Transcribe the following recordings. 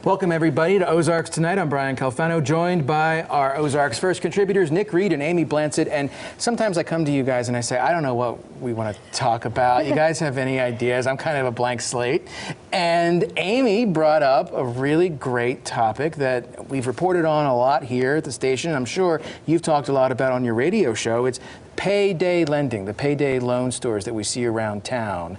Welcome, everybody, to Ozarks Tonight. I'm Brian Calfano, joined by our Ozarks First contributors, Nick Reed and Amy Blancett. And sometimes I come to you guys and I say, I don't know what we want to talk about. You guys have any ideas? I'm kind of a blank slate. And Amy brought up a really great topic that we've reported on a lot here at the station. I'm sure you've talked a lot about on your radio show. It's payday lending, the payday loan stores that we see around town.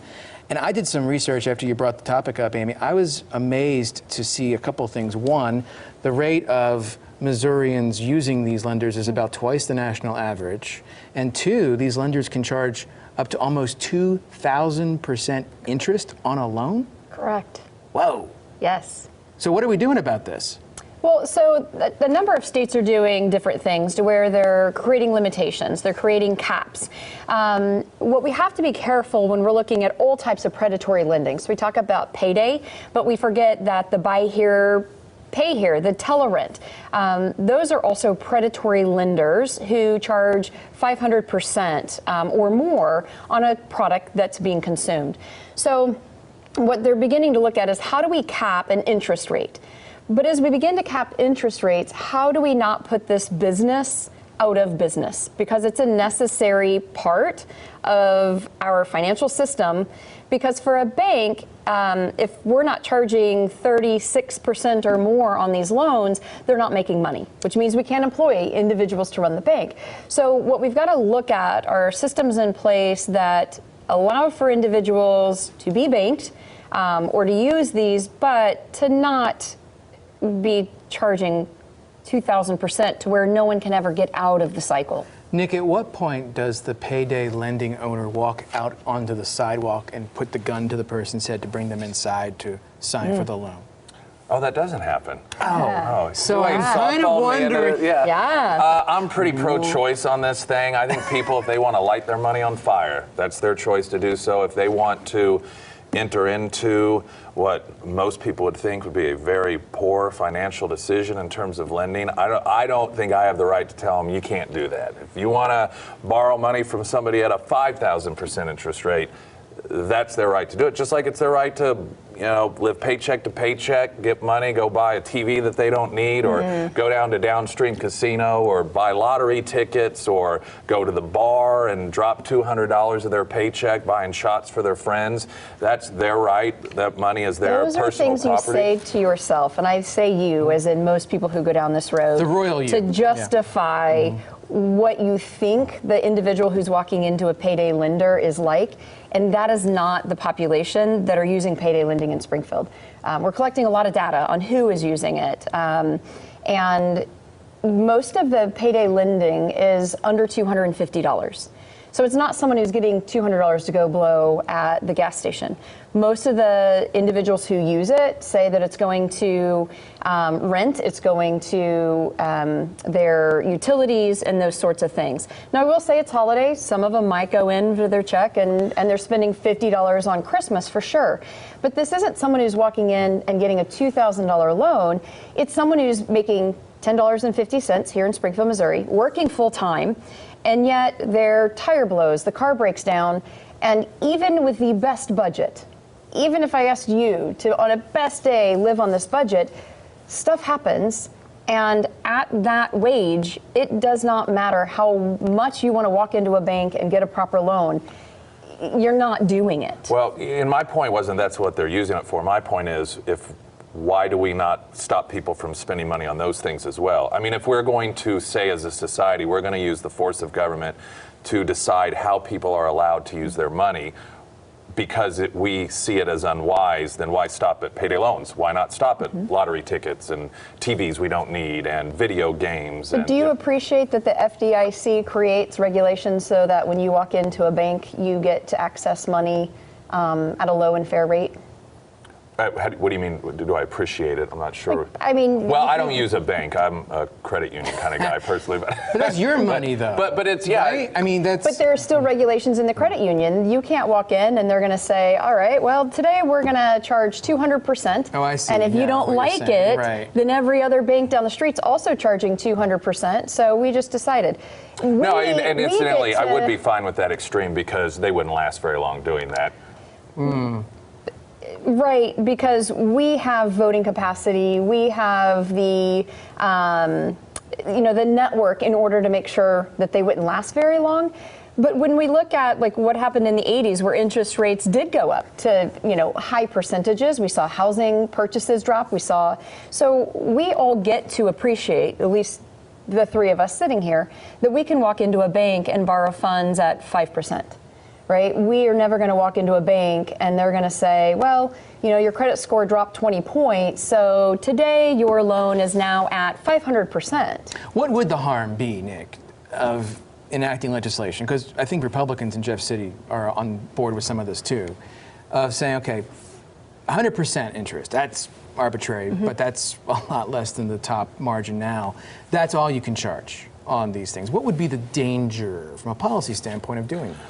And I did some research after you brought the topic up, Amy. I was amazed to see a couple things. One, the rate of Missourians using these lenders is about twice the national average. And two, these lenders can charge up to almost 2,000% interest on a loan? Correct. Whoa. Yes. So what are we doing about this? Well, so the number of states are doing different things to where they're creating limitations, they're creating caps. What we have to be careful when we're looking at all types of predatory lending. So we talk about payday, but we forget that the buy here, pay here, the telerent, those are also predatory lenders who charge 500% or more on a product that's being consumed. So what they're beginning to look at is how do we cap an interest rate? But as we begin to cap interest rates, how do we not put this business out of business? Because it's a necessary part of our financial system. Because for a bank, if we're not charging 36% or more on these loans, they're not making money, which means we can't employ individuals to run the bank. So what we've got to look at are systems in place that allow for individuals to be banked or to use these, but to not be charging 2,000% to where no one can ever get out of the cycle. Nick, at what point does the payday lending owner walk out onto the sidewalk and put the gun to the person's head to bring them inside to sign for the loan? Oh, that doesn't happen. Oh, so I'm kind of wondering. I'm pretty pro-choice on this thing. I think people, if they want to light their money on fire, that's their choice to do so. If they want to enter into what most people would think would be a very poor financial decision in terms of lending, I don't think I have the right to tell them you can't do that. If you want to borrow money from somebody at a 5,000% interest rate, that's their right to do it. Just like it's their right to, live paycheck to paycheck, get money, go buy a TV that they don't need, or go down to downstream casino, or buy lottery tickets, or go to the bar and drop $200 of their paycheck buying shots for their friends. That's their right. That money is their personal property. Those are things you say to yourself, and I say you, as in most people who go down this road, the royal you, to justify what you think the individual who's walking into a payday lender is like, and that is not the population that are using payday lending in Springfield. We're collecting a lot of data on who is using it, and most of the payday lending is under $250. So it's not someone who's getting $200 to go blow at the gas station. Most of the individuals who use it say that it's going to rent, it's going to their utilities and those sorts of things. Now, I will say it's holidays. Some of them might go in for their check and they're spending $50 on Christmas for sure. But this isn't someone who's walking in and getting a $2,000 loan. It's someone who's making $10.50 here in Springfield, Missouri, working full time, and yet their tire blows, the car breaks down, and even with the best budget, even if I asked you to, on a best day, live on this budget, stuff happens, and at that wage, it does not matter how much you want to walk into a bank and get a proper loan. You're not doing it. Well, and my point wasn't that's what they're using it for. My point is, why do we not stop people from spending money on those things as well? I mean, if we're going to say as a society, we're going to use the force of government to decide how people are allowed to use their money because we see it as unwise, then why stop at payday loans? Why not stop at lottery tickets and TVs we don't need and video games? Do you appreciate that the FDIC creates regulations so that when you walk into a bank, you get to access money at a low and fair rate? What do you mean? Do I appreciate it? I'm not sure. I mean, well, I don't use a bank. I'm a credit union kind of guy personally. But that's your money, though. But it's right? I mean, that's. But there are still regulations in the credit union. You can't walk in and they're going to say, "All right, well, today we're going to charge 200%." Oh, I see. And if you don't like it, then every other bank down the street's also charging 200%. So we just decided. No, and incidentally, I would be fine with that extreme because they wouldn't last very long doing that. Right, because we have voting capacity, we have the the network in order to make sure that they wouldn't last very long. But when we look at like what happened in the 80s, where interest rates did go up to high percentages, we saw housing purchases drop. So we all get to appreciate, at least the three of us sitting here, that we can walk into a bank and borrow funds at 5%. Right? We are never going to walk into a bank and they're going to say, well, your credit score dropped 20 points, so today your loan is now at 500%. What would the harm be, Nick, of enacting legislation? Because I think Republicans in Jeff City are on board with some of this too, of saying, okay, 100% interest, that's arbitrary, but that's a lot less than the top margin now. That's all you can charge on these things. What would be the danger from a policy standpoint of doing that?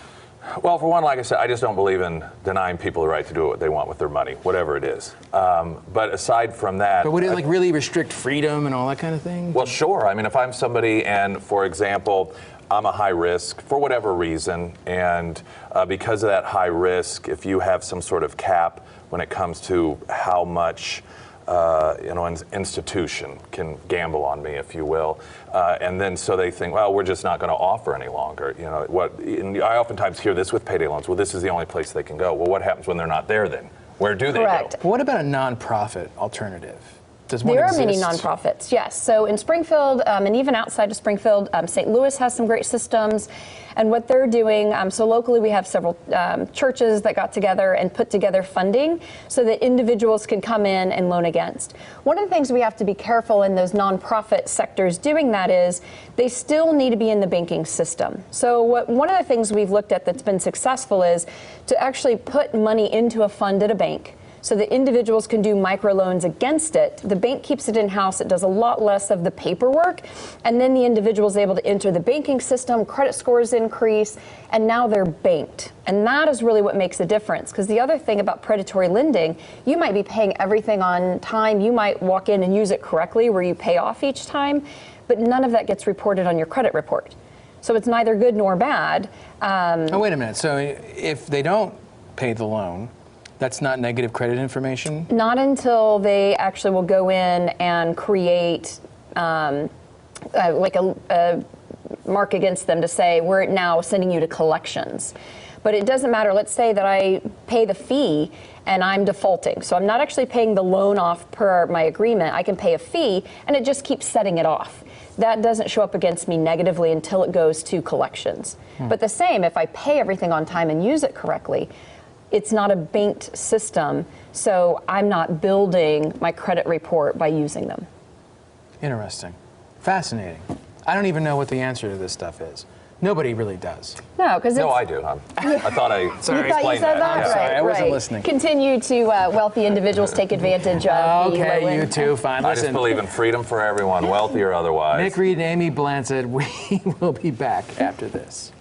Well, for one, like I said, I just don't believe in denying people the right to do what they want with their money, whatever it is. But aside from that... But would it really restrict freedom and all that kind of thing? Well, sure. I mean, if I'm somebody and, for example, I'm a high risk for whatever reason, and because of that high risk, if you have some sort of cap when it comes to how much an institution can gamble on me, if you will, and then so they think, well, we're just not going to offer any longer. And I oftentimes hear this with payday loans. Well, this is the only place they can go. Well, what happens when they're not there then? Where do they go? But what about a nonprofit alternative? There are many nonprofits, yes. So in Springfield, and even outside of Springfield, St. Louis has some great systems. And what they're doing, so locally we have several churches that got together and put together funding so that individuals can come in and loan against. One of the things we have to be careful in those nonprofit sectors doing that is they still need to be in the banking system. So one of the things we've looked at that's been successful is to actually put money into a fund at a bank, so that individuals can do microloans against it. The bank keeps it in-house. It does a lot less of the paperwork. And then the individual is able to enter the banking system, credit scores increase, and now they're banked. And that is really what makes the difference. Because the other thing about predatory lending, you might be paying everything on time. You might walk in and use it correctly where you pay off each time, but none of that gets reported on your credit report. So it's neither good nor bad. Oh, wait a minute. So if they don't pay the loan, that's not negative credit information? Not until they actually will go in and create like a mark against them to say, we're now sending you to collections. But it doesn't matter. Let's say that I pay the fee and I'm defaulting. So I'm not actually paying the loan off per my agreement. I can pay a fee and it just keeps setting it off. That doesn't show up against me negatively until it goes to collections. But the same, if I pay everything on time and use it correctly, it's not a banked system, so I'm not building my credit report by using them. Interesting. Fascinating. I don't even know what the answer to this stuff is. Nobody really does. No, because No, I do. I thought I explained said that? I'm Right, sorry, I wasn't right. listening. Continue to wealthy individuals take advantage of the Okay, low you end. too, fine. I just Listen, believe in freedom for everyone, wealthy or otherwise. Nick Reed and Amy Blanchett, we will be back after this.